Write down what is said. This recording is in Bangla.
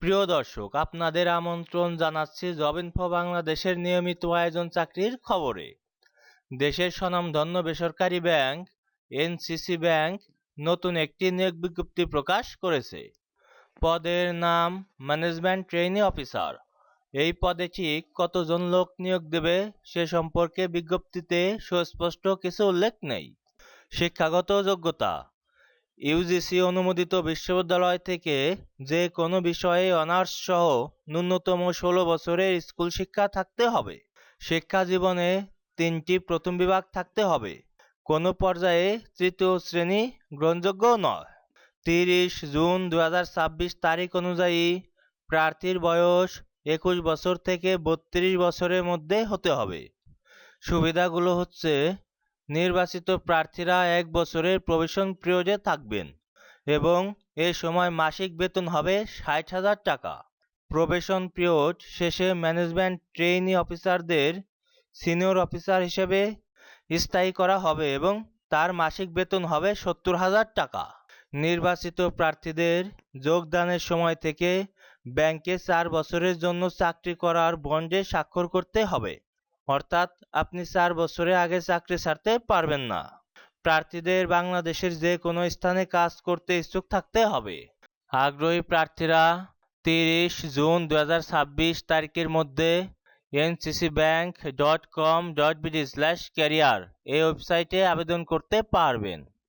প্রিয় দর্শক, আপনাদের আমন্ত্রণ জানাচ্ছি জব ইনফো বাংলাদেশের নিয়মিত আয়োজন চাকরির খবরে। দেশের স্বনামধন্য বেসরকারি ব্যাংক এনসিসি ব্যাংক নতুন একটি নিয়োগ বিজ্ঞপ্তি প্রকাশ করেছে। পদের নাম ম্যানেজমেন্ট ট্রেইনি অফিসার। এই পদে ঠিক কতজন লোক নিয়োগ দেবে সে সম্পর্কে বিজ্ঞপ্তিতে সুস্পষ্ট কিছু উল্লেখ নেই। শিক্ষাগত যোগ্যতা: ইউজিসি অনুমোদিত বিশ্ববিদ্যালয় থেকে যে কোনো বিষয়ে অনার্স সহ ন্যূনতম 16 বছরের স্কুল শিক্ষা থাকতে হবে। শিক্ষা জীবনে 3টি প্রথম বিভাগ থাকতে হবে। কোনো পর্যায়ে তৃতীয় শ্রেণী গ্রহণযোগ্য নয়। 30 জুন 2026 তারিখ অনুযায়ী প্রার্থীর বয়স 21 বছর থেকে 32 বছরের মধ্যে হতে হবে। সুবিধাগুলো হচ্ছে: নির্বাচিত প্রার্থীরা 1 বছরের প্রবেশন পিরিয়ডে থাকবেন এবং এ সময় মাসিক বেতন হবে 60,000 টাকা। প্রবেশন পিরিয়ড শেষে ম্যানেজমেন্ট ট্রেইনি অফিসারদের সিনিয়র অফিসার হিসেবে স্থায়ী করা হবে এবং তার মাসিক বেতন হবে 70,000 টাকা। নির্বাচিত প্রার্থীদের যোগদানের সময় থেকে ব্যাংকে 4 বছরের জন্য চাকরি করার বন্ডে স্বাক্ষর করতে হবে, অর্থাৎ আপনি 4 বছরের আগে চাকরি ছাড়তে পারবেন না। প্রার্থীদের বাংলাদেশের যে কোনো স্থানে কাজ করতে ইচ্ছুক থাকতে হবে। আগ্রহী প্রার্থীরা 30 জুন 2026 তারিখের মধ্যে nccbank.com.bd/career এই ওয়েবসাইটে আবেদন করতে পারবেন।